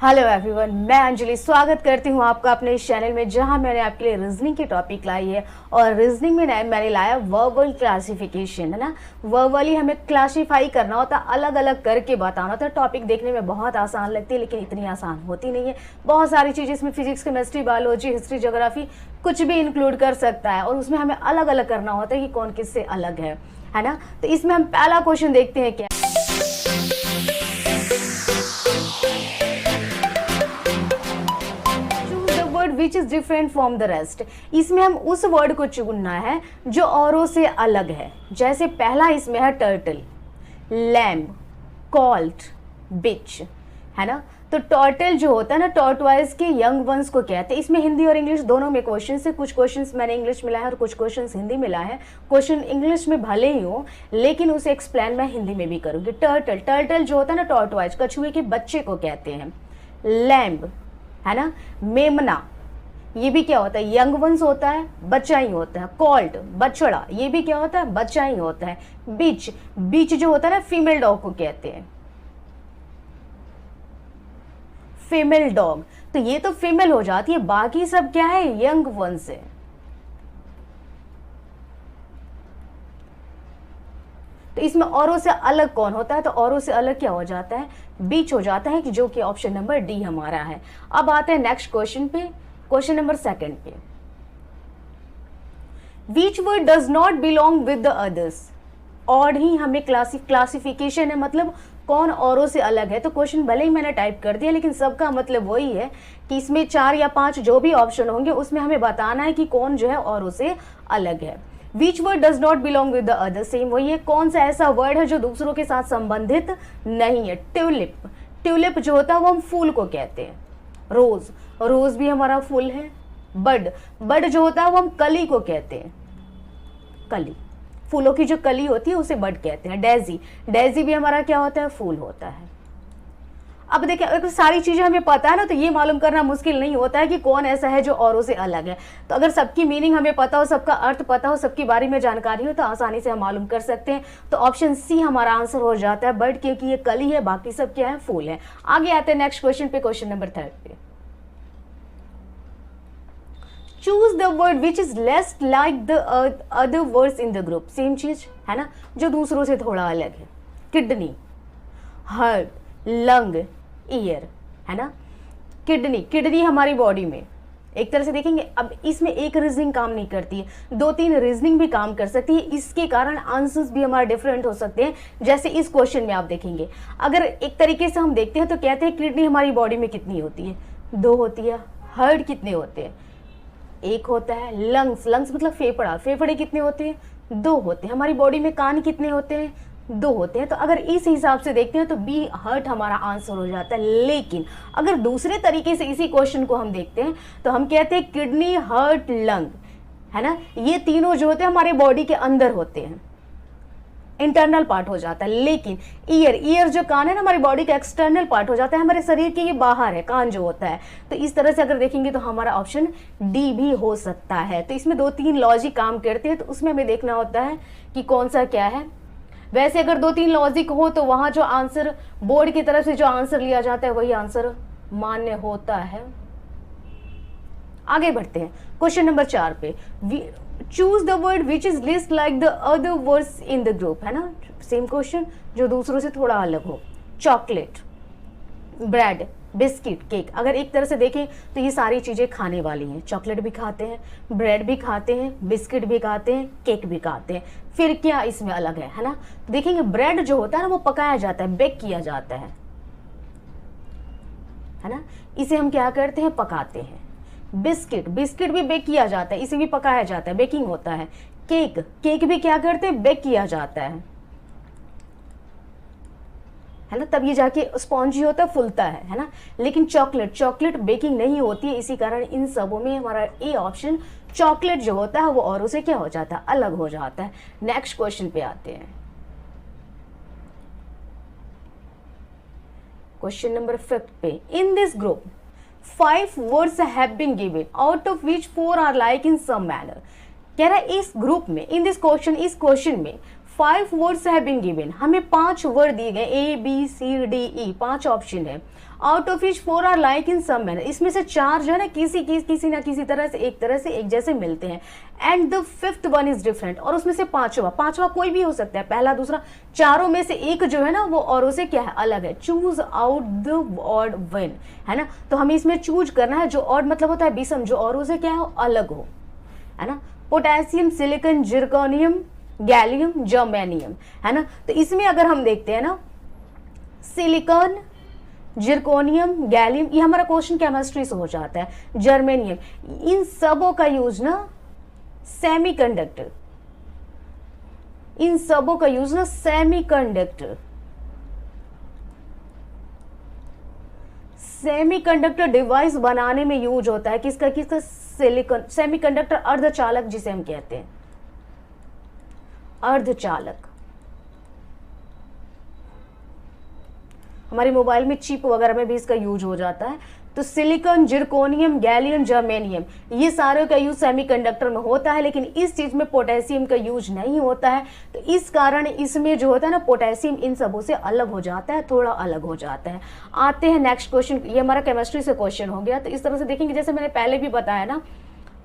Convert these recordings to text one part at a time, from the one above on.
Hello everyone, मैं अंजलि स्वागत करती हूँ आपका अपने इस चैनल में, जहाँ मैंने आपके लिए रीजनिंग की टॉपिक लाई है। और रीजनिंग में मैंने लाया वर्बल क्लासिफिकेशन, है ना। वर्बली हमें क्लासीफाई करना होता है, अलग अलग करके बताना होता है। टॉपिक देखने में बहुत आसान लगती है, लेकिन इतनी आसान होती नहीं है। बहुत सारी चीज़ें इसमें physics, chemistry, biology, history, geography कुछ भी इंक्लूड कर सकता है, और उसमें हमें अलग अलग करना होता है कि कौन किससे अलग है ना। तो इसमें हम पहला क्वेश्चन देखते हैं क्या। Which is different from the rest. इसमें हम उस वर्ड को चुनना है जो औरों से अलग है। जैसे पहला इसमें है टर्टल, लैम्ब, कॉल्ट, बिच, है ना। तो टर्टल जो होता है ना, टॉर्टवाइज के यंग वंस को कहते हैं। इसमें हिंदी और इंग्लिश दोनों में क्वेश्चन है। कुछ क्वेश्चन मैंने इंग्लिश में लाया है और कुछ क्वेश्चन हिंदी में लाया है। क्वेश्चन इंग्लिश में भले ही हो, लेकिन उसे एक्सप्लेन मैं हिंदी में भी करूंगी। टर्टल जो होता है ना, टॉर्टवाइज, कछुए के बच्चे को कहते हैं। लैम्ब, है ना, मेमना, ये भी क्या होता है, यंग वंस होता है, बच्चा ही होता है। कॉल्ट, बछड़ा, ये भी क्या होता है, बच्चा ही होता है। बीच जो होता है ना, फीमेल डॉग को कहते हैं, फीमेल डॉग। तो ये तो फीमेल हो जाती है, बाकी सब क्या है, यंग वंस है। तो इसमें औरों से अलग कौन होता है, तो औरों से अलग क्या हो जाता है, बीच हो जाता है, कि जो कि ऑप्शन नंबर डी हमारा है। अब आते हैं नेक्स्ट क्वेश्चन पे, क्वेश्चन नंबर सेकंड पे। Which word does not belong with the others? और ही हमें क्लासिफिकेशन है, मतलब कौन औरों से अलग है। तो क्वेश्चन भले ही मैंने टाइप कर दिया, लेकिन सबका मतलब वही है कि इसमें 4 या 5 जो भी ऑप्शन होंगे, उसमें हमें बताना है कि कौन जो है औरों से अलग है। Which word does not belong with the others? Same वही है, कौन सा ऐसा वर्ड है जो दूसरों के साथ संबंधित नहीं है। ट्यूलिप, ट्यूलिप जो होता है वो हम फूल को कहते हैं। रोज भी हमारा फूल है। बड जो होता है वो हम कली को कहते हैं। कली, फूलों की जो कली होती है उसे बड कहते हैं। डेजी भी हमारा क्या होता है, फूल होता है। अब देखिए, अगर सारी चीजें हमें पता है ना, तो ये मालूम करना मुश्किल नहीं होता है कि कौन ऐसा है जो औरों से अलग है। तो अगर सबकी मीनिंग हमें पता हो, सबका अर्थ पता हो, सबके बारे में जानकारी हो, तो आसानी से हम मालूम कर सकते हैं। तो ऑप्शन सी हमारा आंसर हो जाता है, बड, क्योंकि ये कली है, बाकी सब क्या है, फूल है। आगे आते हैं नेक्स्ट क्वेश्चन पे, क्वेश्चन नंबर 3 पे। Choose the word which is less like the other words in the group. Same चीज है ना, जो दूसरों से थोड़ा अलग है। किडनी, हार्ट, लंग, ईयर, है ना। किडनी हमारी बॉडी में एक तरह से देखेंगे। अब इसमें एक रीजनिंग काम नहीं करती है, 2-3 रीजनिंग भी काम कर सकती है। इसके कारण आंसर्स भी हमारे डिफरेंट हो सकते हैं। जैसे इस क्वेश्चन में आप देखेंगे, अगर एक तरीके से हम देखते हैं तो कहते हैं किडनी हमारी बॉडी में कितनी होती है, 2 होती है। हार्ट कितने होते हैं, 1 होता है। लंग्स मतलब फेफड़े कितने होते हैं, 2 होते हैं। हमारी बॉडी में कान कितने होते हैं, 2 होते हैं। तो अगर इस हिसाब से देखते हैं तो बी, हार्ट हमारा आंसर हो जाता है। लेकिन अगर दूसरे तरीके से इसी क्वेश्चन को हम देखते हैं तो हम कहते हैं किडनी, हार्ट, लंग, है ना, ये तीनों जो होते हैं हमारे बॉडी के अंदर होते हैं, इंटरनल पार्ट हो जाता है। लेकिन ईयर जो कान है ना, हमारी बॉडी का एक्सटर्नल पार्ट हो जाता है, हमारे शरीर के ये बाहर है, कान जो होता है। तो इस तरह से अगर देखेंगे तो हमारा ऑप्शन डी भी हो सकता है। तो इसमें 2-3 लॉजिक काम करते हैं, तो उसमें हमें देखना होता है कि कौन सा क्या है। वैसे अगर 2-3 लॉजिक हो तो वहां जो आंसर बोर्ड की तरफ से जो आंसर लिया जाता है वही आंसर मान्य होता है। आगे बढ़ते हैं क्वेश्चन नंबर 4 पे। Choose the word which is list like the other words in the group, है ना। सेम क्वेश्चन, जो दूसरों से थोड़ा अलग हो। Chocolate, bread, biscuit, cake. अगर एक तरह से देखें तो ये सारी चीजें खाने वाली हैं। चॉकलेट भी खाते हैं, ब्रेड भी खाते हैं, बिस्किट भी खाते हैं, केक भी खाते हैं। फिर क्या इसमें अलग है ना। तो देखेंगे ब्रेड जो होता है ना, वो पकाया जाता है, बेक किया जाता है ना। इसे हम क्या करते हैं, पकाते हैं। बिस्किट भी बेक किया जाता है, इसे भी पकाया जाता है, बेकिंग होता है। केक भी क्या करते हैं, बेक किया जाता है ना, तब ये जाके स्पॉन्जी होता है, फूलता है ना। लेकिन चॉकलेट बेकिंग नहीं होती है। इसी कारण इन सबों में हमारा ए ऑप्शन, चॉकलेट जो होता है वो औरों से क्या हो जाता है, अलग हो जाता है। नेक्स्ट क्वेश्चन पे आते हैं, क्वेश्चन नंबर 5 पे। In this group 5 words have been given, out of which 4 are like in some manner। कह रहा है इस ग्रुप में, इन दिस क्वेश्चन, इस क्वेश्चन में 5 वर्ड्स हैव बीन गिवन, हमें 5 वर्ड दिए गए, A B C D E, 5 option है। Out of which 4 are like in some manner, इसमें से 4 जो है ना किसी ना किसी तरह से एक जैसे मिलते हैं। And the 5th one is different, और उसमें से पांचवा कोई भी हो सकता है, पहला दूसरा, चारों में से एक जो है ना वो औरों से क्या है, अलग है। Choose out the odd one, है ना, तो हमें इसमें चूज करना है जो ऑड मतलब होता है विषम, जो औरों से क्या हो, अलग हो, है ना। Potassium, silicon, zirconium, gallium, germanium, है ना। तो इसमें अगर हम देखते हैं ना, सिलिकॉन, जिरकोनियम, गैलियम, ये हमारा क्वेश्चन केमिस्ट्री से हो जाता है। जर्मेनियम, इन सबों का यूज ना सेमीकंडक्टर, इन सबों का यूज ना सेमीकंडक्टर डिवाइस बनाने में यूज होता है। किसका सिलिकॉन, सेमीकंडक्टर अर्धचालक जिसे हम कहते हैं, अर्धचालक। हमारे मोबाइल में चिप वगैरह में भी इसका यूज हो जाता है। तो सिलिकॉन, जिरकोनियम, गैलियम, जर्मेनियम, ये सारे का यूज सेमीकंडक्टर में होता है, लेकिन इस चीज में पोटेशियम का यूज नहीं होता है। तो इस कारण इसमें जो होता है ना पोटेशियम इन सबों से अलग हो जाता है, थोड़ा अलग हो जाता है। आते हैं नेक्स्ट क्वेश्चन, ये हमारा केमिस्ट्री से क्वेश्चन हो गया। तो इस तरह से देखेंगे, जैसे मैंने पहले भी बताया ना,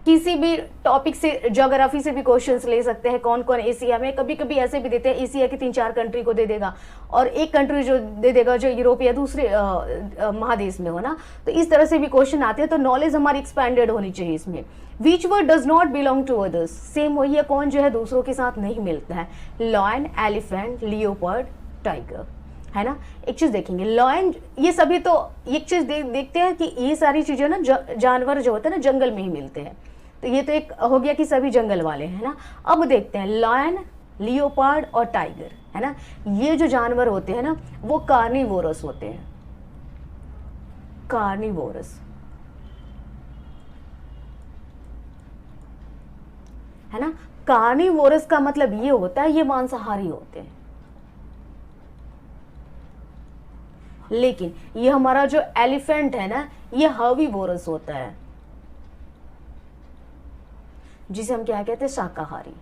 किसी भी टॉपिक से, ज्योग्राफी से भी क्वेश्चंस ले सकते हैं। कौन कौन एशिया में, कभी कभी ऐसे भी देते हैं एशिया की 3-4 कंट्री को दे देगा, और एक कंट्री जो दे देगा जो यूरोप या दूसरे महादेश में हो ना। तो इस तरह से भी क्वेश्चन आते हैं, तो नॉलेज हमारी एक्सपेंडेड होनी चाहिए इसमें। Which word does not belong to others, same वही है, कौन जो है दूसरों के साथ नहीं मिलता है। लॉयन, एलिफेंट, लियोपर्ड, टाइगर, है ना। एक चीज देखेंगे, लॉयन, ये सभी तो एक चीज देखते हैं कि ये सारी चीजें ना जानवर जो होते हैं ना जंगल में ही मिलते हैं। तो ये तो एक हो गया कि सभी जंगल वाले हैं ना। अब देखते हैं लायन, लियोपार्ड और टाइगर, है ना। ये जो जानवर होते हैं ना वो कार्निवोरस होते हैं, कार्निवोरस, है ना। कार्निवोरस का मतलब ये होता है ये मांसाहारी होते हैं। लेकिन ये हमारा जो एलिफेंट है ना ये हर्बीवोरस होता है, जिसे हम क्या कहते हैं, शाकाहारी,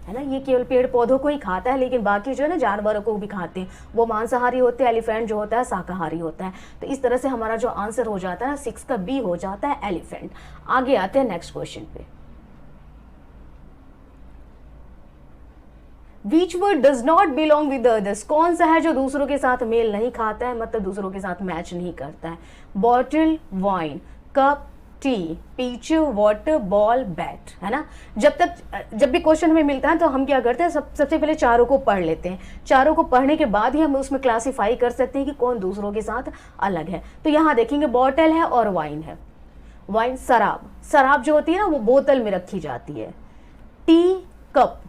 है ना। ये केवल पेड़ पौधों को ही खाता है, लेकिन बाकी जो है ना जानवरों को भी खाते हैं। वो मांसाहारी होते हैं, एलिफेंट जो होता है शाकाहारी होता है। तो इस तरह से हमारा जो आंसर हो जाता है 6 का बी हो जाता है, एलिफेंट। आगे आते हैं नेक्स्ट क्वेश्चन पे। Which word does not belong with the others, कौन सा है जो दूसरों के साथ मेल नहीं खाता है, मतलब दूसरों के साथ मैच नहीं करता है। Bottle, wine, cup, tea, peach, water, ball, bat, है ना। जब भी क्वेश्चन हमें मिलता है तो हम क्या करते हैं, सबसे पहले चारों को पढ़ लेते हैं। चारों को पढ़ने के बाद ही हम उसमें क्लासीफाई कर सकते हैं कि कौन दूसरों के साथ अलग है। तो यहाँ देखेंगे बॉटल है और वाइन है। वाइन शराब जो होती है ना वो बोतल में रखी जाती है। टी, कप,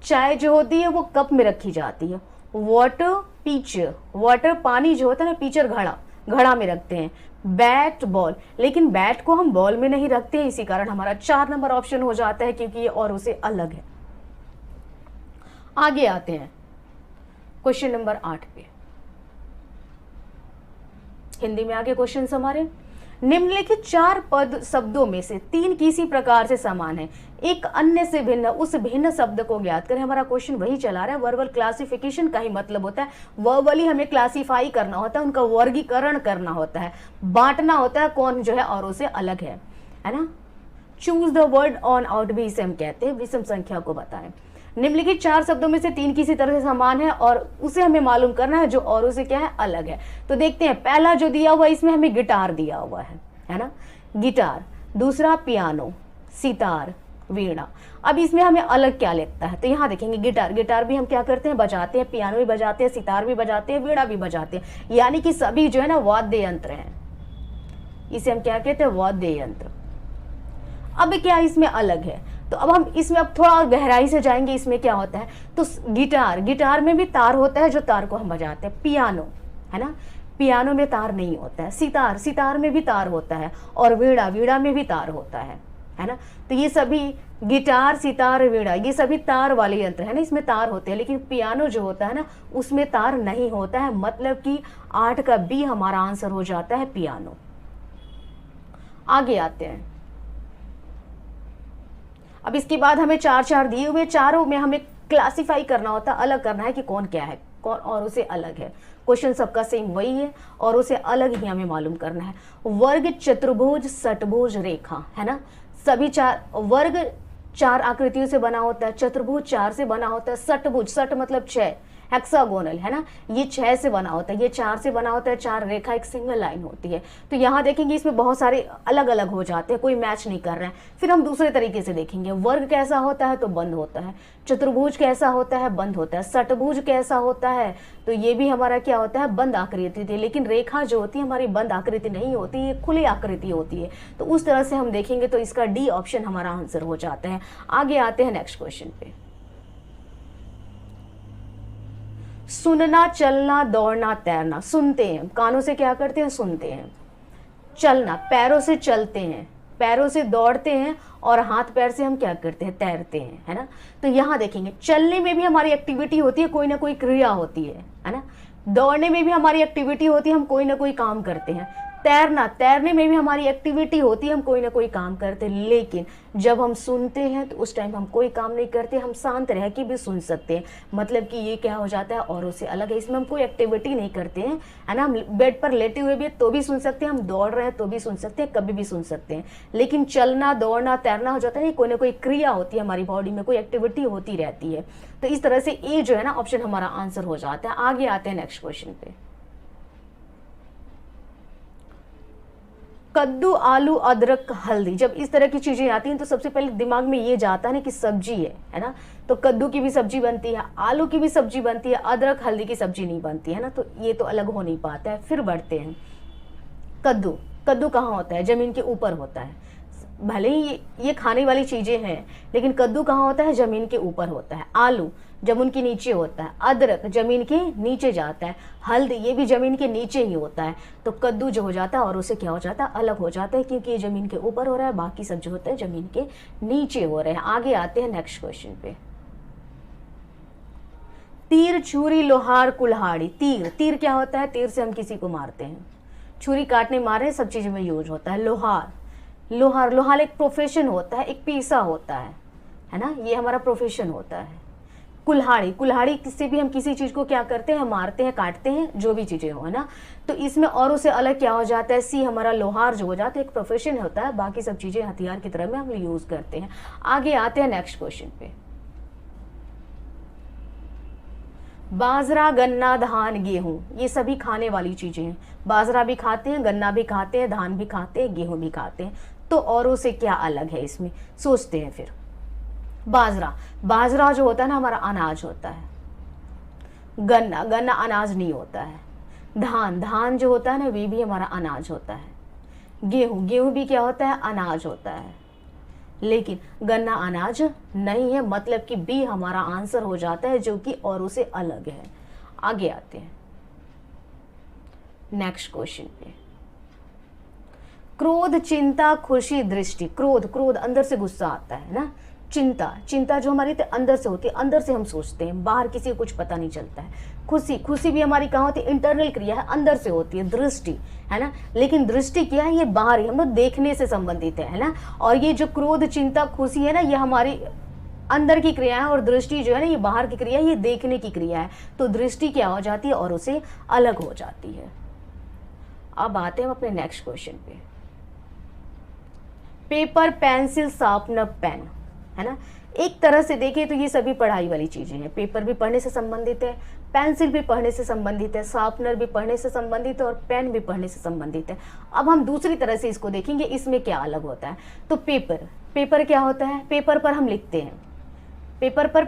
चाय जो होती है वो कप में रखी जाती है। वाटर, पीचर, वाटर पानी जो होता है ना, पीचर घड़ा में रखते हैं। बैट, बॉल, लेकिन बैट को हम बॉल में नहीं रखते हैं, इसी कारण हमारा 4 नंबर ऑप्शन हो जाता है, क्योंकि ये और उसे अलग है। आगे आते हैं क्वेश्चन नंबर 8 पे। हिंदी में आगे क्वेश्चन हमारे, निम्नलिखित 4 पद शब्दों में से 3 किसी प्रकार से समान है, एक अन्य से भिन्न, उस भिन्न शब्द को ज्ञात करें। हमारा क्वेश्चन वही चला रहा है, वर्बल क्लासिफिकेशन का ही मतलब होता है, वर्बली हमें क्लासिफाई करना होता है, उनका वर्गीकरण करना होता है, बांटना होता है कौन जो है औरों से अलग है ना। Choose the word on out भी इसे हम कहते हैं, विषम संख्या को बताएं। निम्नलिखित 4 शब्दों में से 3 किसी तरह से समान है और उसे हमें मालूम करना है जो औरों से क्या है, अलग है। तो देखते हैं, पहला जो दिया हुआ इसमें हमें गिटार दिया हुआ है ना, गिटार। दूसरा पियानो, सितार, वीणा। अब इसमें हमें अलग क्या लगता है, तो यहाँ देखेंगे गिटार भी हम क्या करते हैं, बजाते हैं, पियानो भी बजाते हैं, सितार भी बजाते हैं, वीणा भी बजाते हैं, यानी कि सभी जो है ना वाद्य यंत्र हैं। इसे हम क्या कहते हैं, वाद्य यंत्र। अब क्या इसमें अलग है, तो अब हम इसमें अब थोड़ा और गहराई से जाएंगे, इसमें क्या होता है। तो गिटार में भी तार होता है जो तार को हम बजाते हैं। पियानो, है ना, पियानो में तार नहीं होता है। सितार में भी तार होता है, और वीणा में भी तार होता है ना। तो ये सभी गिटार, सितार, वीणा ये सभी तार वाले यंत्र है ना, इसमें तार होते हैं। लेकिन पियानो जो होता है ना उसमें तार नहीं होता है, मतलब कि 8 का बी हमारा आंसर हो जाता है, पियानो। आगे आते हैं, अब इसके बाद हमें चार चार दिए हुए, चारों में हमें क्लासिफाई करना होता है, अलग करना है कि कौन क्या है, कौन और उसे अलग है। क्वेश्चन सबका सेम वही है और उसे अलग ही हमें मालूम करना है। वर्ग, चतुर्भुज, षटभुज, रेखा, है ना। सभी चार, वर्ग 4 आकृतियों से बना होता है, चतुर्भुज 4 से बना होता है, षटभुज, षट मतलब 6, हेक्सागोनल, है ना, ये 6 से बना होता है, ये 4 से बना होता है, 4 रेखा एक सिंगल लाइन होती है। तो यहाँ देखेंगे इसमें बहुत सारे अलग अलग हो जाते हैं, कोई मैच नहीं कर रहे हैं। फिर हम दूसरे तरीके से देखेंगे, वर्ग कैसा होता है तो बंद होता है, चतुर्भुज कैसा होता है बंद होता है, षटभुज कैसा होता है तो ये भी हमारा क्या होता है, बंद आकृति थी। लेकिन रेखा जो होती है हमारी बंद आकृति नहीं होती, ये खुली आकृति होती है। तो उस तरह से हम देखेंगे तो इसका डी ऑप्शन हमारा आंसर हो जाता है। आगे आते हैं नेक्स्ट क्वेश्चन पे। सुनना, चलना, दौड़ना, तैरना। सुनते हैं, कानों से क्या करते हैं, सुनते हैं। चलना, पैरों से चलते हैं, पैरों से दौड़ते हैं, और हाथ पैर से हम क्या करते हैं, तैरते हैं, है ना। तो यहाँ देखेंगे चलने में भी हमारी एक्टिविटी होती है, कोई ना कोई क्रिया होती है ना। दौड़ने में भी हमारी एक्टिविटी होती है, हम कोई ना कोई काम करते हैं। तैरना, तैरने में भी हमारी एक्टिविटी होती है, हम कोई ना कोई काम करते हैं। लेकिन जब हम सुनते हैं तो उस टाइम हम कोई काम नहीं करते, हम शांत रह के भी सुन सकते हैं। मतलब कि ये क्या हो जाता है, औरों से अलग है, इसमें हम कोई एक्टिविटी नहीं करते हैं, है ना। हम बेड पर लेटे हुए भी तो भी सुन सकते हैं, हम दौड़ रहे हैं तो भी सुन सकते हैं, कभी भी सुन सकते हैं। लेकिन चलना, दौड़ना, तैरना हो जाता है, कोई ना कोई क्रिया होती है हमारी बॉडी में, कोई एक्टिविटी होती रहती है। तो इस तरह से ए जो है ना ऑप्शन हमारा आंसर हो जाता है। आगे आते हैं नेक्स्ट क्वेश्चन पे। कद्दू, आलू, अदरक, हल्दी। जब इस तरह की चीजें आती हैं तो सबसे पहले दिमाग में ये जाता है ना कि सब्जी है ना। तो कद्दू की भी सब्जी बनती है, आलू की भी सब्जी बनती है, अदरक हल्दी की सब्जी नहीं बनती है ना। तो ये तो अलग हो नहीं पाता है। फिर बढ़ते हैं, कद्दू, कद्दू कहाँ होता है, जमीन के ऊपर होता है। भले ही ये खाने वाली चीजें हैं, लेकिन कद्दू कहाँ होता है, जमीन के ऊपर होता है। आलू जमीन के नीचे होता है, अदरक जमीन के नीचे जाता है, हल्दी ये भी जमीन के नीचे ही होता है। तो कद्दू जो हो जाता है और उसे क्या हो जाता है, अलग हो जाता है, क्योंकि ये जमीन के ऊपर हो रहा है, बाकी सब जो होता है जमीन के नीचे हो रहे हैं। आगे आते हैं नेक्स्ट क्वेश्चन पे। तीर, छुरी, लोहार, कुल्हाड़ी। तीर, तीर क्या होता है, तीर से हम किसी को मारते हैं। छुरी काटने मारे सब चीजों में यूज होता है। लोहार, लोहार, लोहार एक प्रोफेशन होता है, एक पेशा होता है ना, ये हमारा प्रोफेशन होता है। कुल्हाड़ी, कुल्हाड़ी से भी हम किसी चीज को क्या करते हैं, मारते हैं, काटते हैं, जो भी चीजें हो, है ना। तो इसमें और उससे अलग क्या हो जाता है, सी हमारा लोहार जो हो जाता है एक प्रोफेशन होता है, बाकी सब चीजें हथियार की तरह में हम यूज करते हैं। आगे आते हैं नेक्स्ट क्वेश्चन पे। बाजरा, गन्ना, धान, गेहूं, ये सभी खाने वाली चीजें हैं। बाजरा भी खाते हैं, गन्ना भी खाते हैं, धान भी खाते हैं, गेहूं भी खाते हैं। तो औरों से क्या अलग है इसमें, सोचते हैं फिर। बाजरा, बाजरा जो होता है ना हमारा अनाज होता है। गन्ना, गन्ना अनाज नहीं होता है। धान, धान जो होता है ना वे भी हमारा अनाज होता है। गेहूं, गेहूं भी क्या होता है, अनाज होता है। लेकिन गन्ना अनाज नहीं है, मतलब कि बी हमारा आंसर हो जाता है, जो कि औरों से अलग है। आगे आते हैं नेक्स्ट क्वेश्चन पे। क्रोध, चिंता, खुशी, दृष्टि। क्रोध, क्रोध अंदर से गुस्सा आता है ना। चिंता, चिंता जो हमारी अंदर से होती है, अंदर से हम सोचते हैं, बाहर किसी को कुछ पता नहीं चलता है। खुशी, खुशी भी हमारी कहाँ होती है, इंटरनल क्रिया है, अंदर से होती है। दृष्टि है ना, लेकिन दृष्टि क्या है, ये बाहर ही हम लोग देखने से संबंधित है ना। और ये जो क्रोध, चिंता, खुशी है ना, ये हमारी अंदर की क्रिया है, और दृष्टि जो है ना ये बाहर की क्रिया है, ये देखने की क्रिया है। तो दृष्टि क्या हो जाती है, और उसे अलग हो जाती है। अब आते हैं अपने नेक्स्ट क्वेश्चन पे। पेपर, पेंसिल, शार्पनर, पेन, है ना। एक तरह से देखें तो ये सभी पढ़ाई वाली चीजें हैं। पेपर भी पढ़ने से संबंधित है, पेंसिल भी पढ़ने से संबंधित है, शार्पनर भी पढ़ने से संबंधित है, और पेन भी पढ़ने से संबंधित है। अब हम दूसरी तरह से इसको देखेंगे, इसमें क्या अलग होता है। तो पेपर, पेपर क्या होता है, पेपर पर हम लिखते हैं। पेपर पर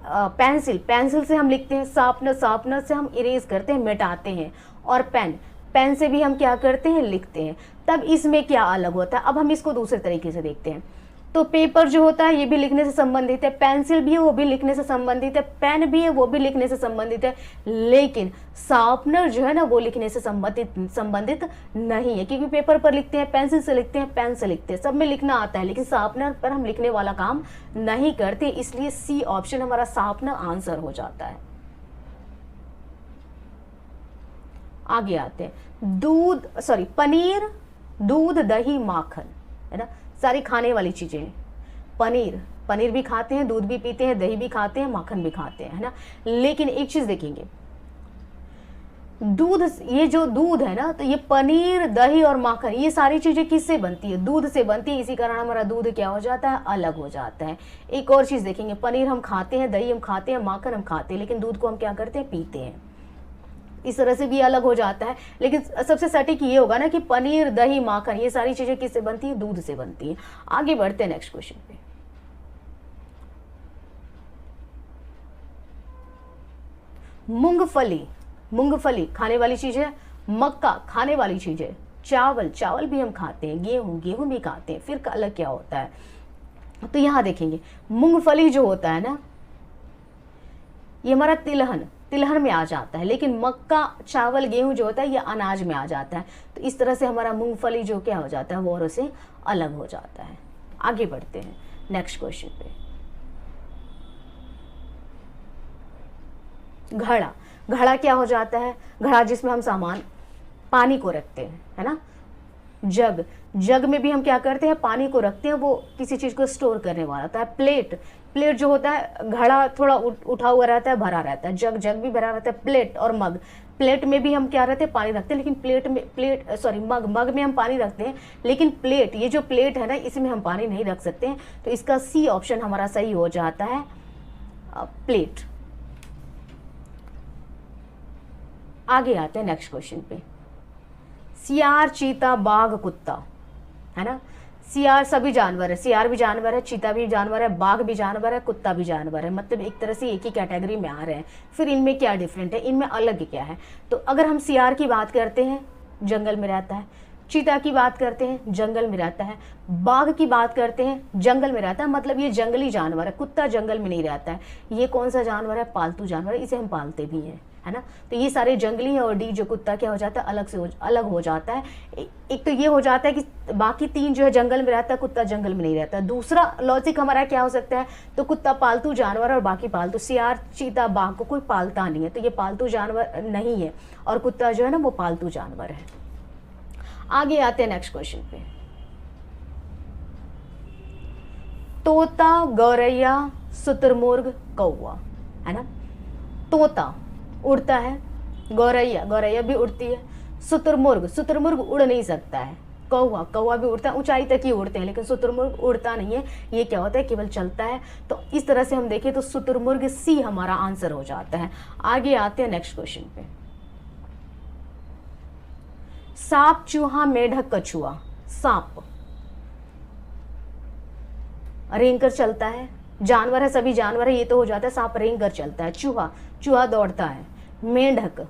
पेंसिल, पेंसिल से हम लिखते हैं। शार्पनर, शार्पनर से हम इरेज करते हैं, मिटाते हैं। और पेन, पेन से भी हम क्या करते हैं, लिखते हैं। तब इसमें क्या अलग होता है, अब हम इसको दूसरे तरीके से देखते हैं। तो पेपर जो होता है ये भी लिखने से संबंधित है, पेंसिल भी है वो भी लिखने से संबंधित है, पेन भी है वो भी लिखने से संबंधित है। लेकिन शार्पनर जो है ना वो लिखने से संबंधित नहीं है, क्योंकि पेपर पर लिखते हैं, पेंसिल से लिखते हैं, पेन से लिखते हैं, सब में लिखना आता है, लेकिन शार्पनर पर हम लिखने वाला काम नहीं करते। इसलिए सी ऑप्शन हमारा शार्पनर आंसर हो जाता है। आगे आते हैं, दूध, सॉरी, पनीर, दूध, दही, माखन, है ना, सारी खाने वाली चीजें हैं। पनीर, पनीर भी खाते हैं, दूध भी पीते हैं, दही भी खाते हैं, माखन भी खाते हैं, है ना। लेकिन एक चीज देखेंगे, दूध, ये जो दूध है ना, तो ये पनीर, दही और माखन, ये सारी चीजें किससे बनती है? दूध से बनती है। इसी कारण हमारा दूध क्या हो जाता है? अलग हो जाता है। एक और चीज देखेंगे, पनीर हम खाते हैं, दही हम खाते हैं, माखन हम खाते हैं, लेकिन दूध को हम क्या करते हैं? पीते हैं। इस तरह से भी अलग हो जाता है। लेकिन सबसे सटीक ये होगा ना कि पनीर, दही, माखन, ये सारी चीजें किससे बनती है? दूध से बनती है। आगे बढ़ते हैं नेक्स्ट क्वेश्चन पे। मूंगफली, मूंगफली खाने वाली चीज है, मक्का खाने वाली चीज है, चावल, चावल भी हम खाते हैं, गेहूं, गेहूं भी खाते हैं। फिर अलग क्या होता है? तो यहां देखेंगे, मूंगफली जो होता है ना, ये हमारा तिलहन, तिलहन में आ जाता है। लेकिन मक्का, चावल, गेहूं जो होता है ये अनाज में आ जाता है। तो इस तरह से हमारा मूंगफली जो क्या हो जाता है? वो और से अलग हो जाता है। आगे बढ़ते हैं नेक्स्ट क्वेश्चन पे। घड़ा, घड़ा क्या हो जाता है? घड़ा जिसमें हम सामान, पानी को रखते हैं, है ना। जग, जग में भी हम क्या करते हैं? पानी को रखते हैं, वो किसी चीज को स्टोर करने वाला होता है। प्लेट, प्लेट जो होता है, घड़ा थोड़ा उठा हुआ रहता है, भरा रहता है। जग, जग भी भरा रहता है। प्लेट और मग, प्लेट में भी हम क्या रहते हैं? पानी रखते हैं, लेकिन मग, मग में हम पानी रखते हैं, लेकिन प्लेट, ये जो प्लेट है ना, इसमें हम पानी नहीं रख सकते हैं। तो इसका सी ऑप्शन हमारा सही हो जाता है, प्लेट। आगे आते हैं नेक्स्ट क्वेश्चन पे। सियार, चीता, बाघ, कुत्ता, है ना। सियार सभी जानवर है, सियार भी जानवर है, चीता भी जानवर है, बाघ भी जानवर है, कुत्ता भी जानवर है। मतलब एक तरह से एक ही कैटेगरी में आ रहे हैं। फिर इनमें क्या डिफरेंट है, इनमें अलग क्या है? तो अगर हम सियार की बात करते हैं, जंगल में रहता है। चीता की बात करते हैं, जंगल में रहता है। बाघ की बात करते हैं, जंगल में रहता है, मतलब ये जंगली जानवर है। कुत्ता जंगल में नहीं रहता है। ये कौन सा जानवर है? पालतू जानवर है, इसे हम पालते भी हैं, है ना। तो ये सारे जंगली है, और डी जो कुत्ता क्या हो जाता है? अलग हो जाता है। एक तो ये हो जाता है कि बाकी तीन जो है जंगल में रहता है, कुत्ता जंगल में नहीं रहता। दूसरा लॉजिक हमारा क्या हो सकता है? तो कुत्ता पालतू जानवर और बाकी पालतू, सियार, चीता, बाघ को कोई पालता नहीं है, तो ये पालतू जानवर नहीं है, और कुत्ता जो है ना वो पालतू जानवर है। आगे आते हैं नेक्स्ट क्वेश्चन पे। तोता, गौरैया, शुतुरमुर्ग, कौवा, है ना। तोता उड़ता है, गौरैया, गौरैया भी उड़ती है, शुतुरमुर्ग, शुतुरमुर्ग उड़ नहीं सकता है, कौवा, कौवा भी उड़ता है, ऊंचाई तक ही उड़ते हैं, लेकिन शुतुरमुर्ग उड़ता नहीं है। ये क्या होता है? केवल चलता है। तो इस तरह से हम देखें तो शुतुरमुर्ग सी हमारा आंसर हो जाता है। आगे आते हैं नेक्स्ट क्वेश्चन पे। सांप, चूहा, मेढक, कछुआ। सांप रेंग कर चलता है, जानवर है, सभी जानवर है, ये तो हो जाता है। सांप रेंग कर चलता है। चूहा, चूहा दौड़ता है। मेढक,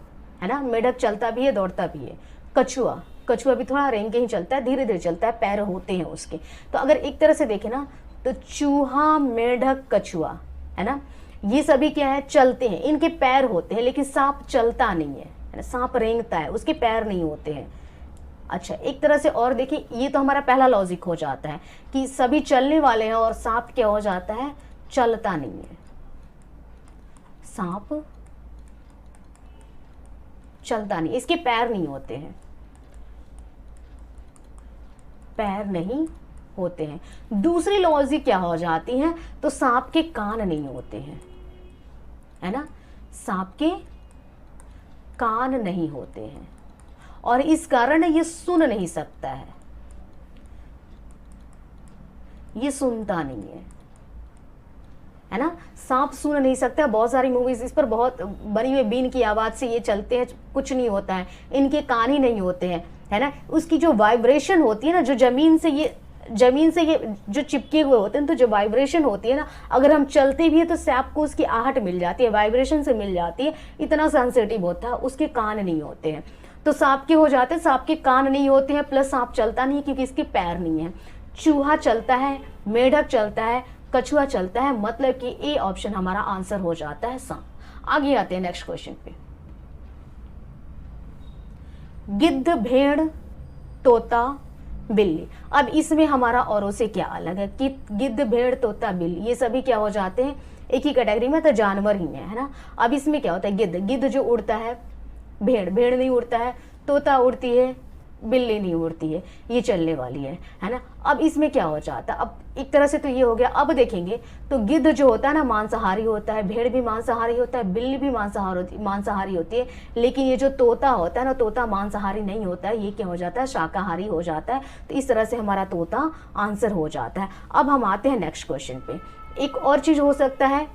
है ना, मेढक चलता भी है, दौड़ता भी है। कछुआ, कछुआ भी थोड़ा रेंग के ही चलता है, धीरे धीरे चलता है, पैर होते हैं उसके। तो अगर एक तरह से देखें ना, तो चूहा, मेढक, कछुआ, है ना, ये सभी क्या है? चलते हैं, इनके पैर होते हैं, लेकिन सांप चलता नहीं है, सांप रेंगता है, उसके पैर नहीं होते हैं। अच्छा, एक तरह से और देखिए, ये तो हमारा पहला लॉजिक हो जाता है कि सभी चलने वाले हैं, और सांप क्या हो जाता है? चलता नहीं है। सांप चलता नहीं, इसके पैर नहीं होते हैं, पैर नहीं होते हैं। दूसरी लॉजिक क्या हो जाती है? तो सांप के कान नहीं होते हैं, है ना, सांप के कान नहीं होते हैं, और इस कारण ये सुन नहीं सकता है, ये सुनता नहीं है ना। सांप सुन नहीं सकता। बहुत सारी मूवीज इस पर बहुत बनी हुई, बीन की आवाज से ये चलते हैं, कुछ नहीं होता है, इनके कान ही नहीं होते हैं, है ना। उसकी जो वाइब्रेशन होती है ना, जो जमीन से ये जो चिपके हुए होते हैं, तो जो वाइब्रेशन होती है ना, अगर हम चलते भी है तो सांप को उसकी आहट मिल जाती है, वाइब्रेशन से मिल जाती है, इतना सेंसिटिव होता है। उसके कान नहीं होते हैं, तो सांप के हो जाते हैं, सांप के कान नहीं होते हैं, प्लस सांप चलता नहीं है क्योंकि इसके पैर नहीं है। चूहा चलता है, मेढक चलता है, कछुआ चलता है, मतलब कि ए ऑप्शन हमारा आंसर हो जाता है सांप। आगे आते हैं नेक्स्ट क्वेश्चन पे। गिद्ध, भेड़, तोता, बिल्ली। अब इसमें हमारा औरों से क्या अलग है कि गिद्ध, भेड़, तोता, बिल्ली, ये सभी क्या हो जाते हैं? एक ही कैटेगरी में, तो जानवर ही है ना। अब इसमें क्या होता है? गिद्ध, गिद्ध जो उड़ता है, भेड़, भेड़ नहीं उड़ता है, तोता उड़ती है, बिल्ली नहीं उड़ती है, ये चलने वाली है ना। अब इसमें क्या हो जाता है, अब एक तरह से तो ये हो गया। अब देखेंगे तो गिद्ध जो होता है ना मांसाहारी होता है, भेड़ भी मांसाहारी होता है, बिल्ली भी मांसाहारी होती है, लेकिन ये जो तोता होता है ना, तोता मांसाहारी नहीं होता है, ये क्या हो जाता है, शाकाहारी हो जाता है। तो इस तरह से हमारा तोता आंसर हो जाता है। अब हम आते हैं नेक्स्ट क्वेश्चन पे। एक और चीज हो सकता है,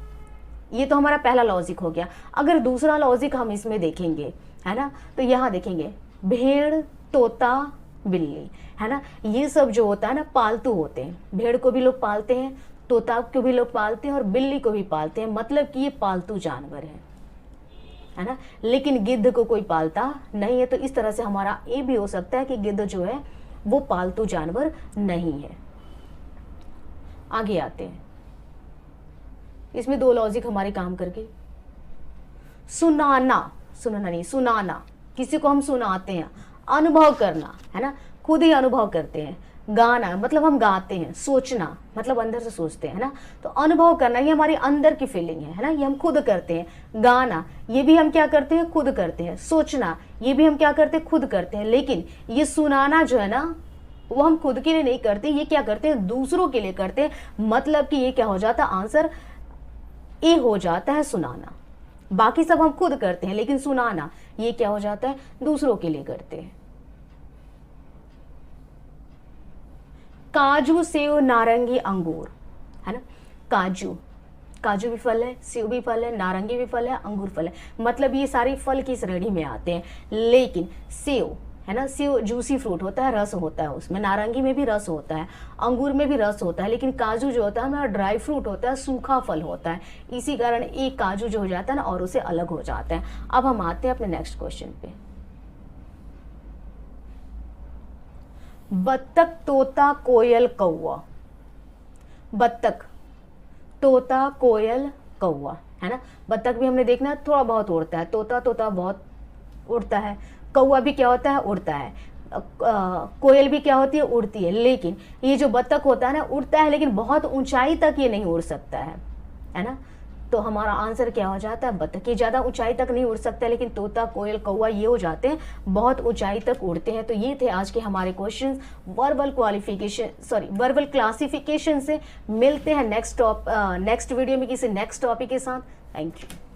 ये तो हमारा पहला लॉजिक हो गया। अगर दूसरा लॉजिक हम इसमें देखेंगे, है ना, तो यहाँ देखेंगे भेड़, तोता, बिल्ली, है ना, ये सब जो होता है ना पालतू होते हैं। भेड़ को भी लोग पालते हैं, तोता को भी लोग पालते हैं और बिल्ली को भी पालते हैं, मतलब कि ये पालतू जानवर है ना। लेकिन गिद्ध को कोई पालता नहीं है। तो इस तरह से हमारा ये भी हो सकता है कि गिद्ध जो है वो पालतू जानवर नहीं है। आगे आते हैं, इसमें दो लॉजिक हमारे काम करके। सुनाना, सुनना नहीं, सुनाना, किसी को हम सुनाते हैं। अनुभव करना, है ना, खुद ही अनुभव करते हैं। गाना मतलब हम गाते हैं। सोचना मतलब अंदर से सोचते हैं, है ना। तो अनुभव करना ये हमारी अंदर की फीलिंग है ना, ये हम खुद करते हैं। गाना ये भी हम क्या करते हैं, खुद करते हैं। सोचना ये भी हम क्या करते हैं, खुद करते हैं। लेकिन ये सुनाना जो है ना, वो हम खुद के लिए नहीं करते, ये क्या करते हैं, दूसरों के लिए करते हैं। मतलब कि ये क्या हो जाता है, आंसर ए हो जाता है, सुनाना। बाकी सब हम खुद करते हैं, लेकिन सुनाना ये क्या हो जाता है, दूसरों के लिए करते हैं। काजू, सेव, नारंगी, अंगूर, है ना। काजू, काजू भी फल है, सेव भी फल है, नारंगी भी फल है, अंगूर फल है। मतलब ये सारे फल की श्रेणी में आते हैं। लेकिन सेव, है ना, सेव जूसी फ्रूट होता है, रस होता है उसमें। नारंगी में भी रस होता है, अंगूर में भी रस होता है। लेकिन काजू जो होता है ना ड्राई फ्रूट होता है, सूखा फल होता है। इसी कारण एक काजू जो हो जाता है ना और उसे अलग हो जाता है। अब हम आते हैं अपने नेक्स्ट क्वेश्चन पे। बत्तख, तोता, कोयल, कौवा। बत्तख, तोता, कोयल, कौवा, है ना। बत्तख भी हमने देखना है थोड़ा बहुत उड़ता है, तोता बहुत उड़ता है, कौवा भी क्या होता है, उड़ता है, कोयल भी क्या होती है, उड़ती है। लेकिन ये जो बत्तख होता है ना उड़ता है, लेकिन बहुत ऊंचाई तक ये नहीं उड़ सकता है ना। तो हमारा आंसर क्या हो जाता है, बत्तख। ये ज़्यादा ऊंचाई तक नहीं उड़ सकता, लेकिन तोता, कोयल, कौवा ये हो जाते हैं, बहुत ऊंचाई तक उड़ते हैं। तो ये थे आज के हमारे क्वेश्चंस वर्बल क्लासिफिकेशन से। मिलते हैं नेक्स्ट वीडियो में किसी नेक्स्ट टॉपिक के साथ। Thank you.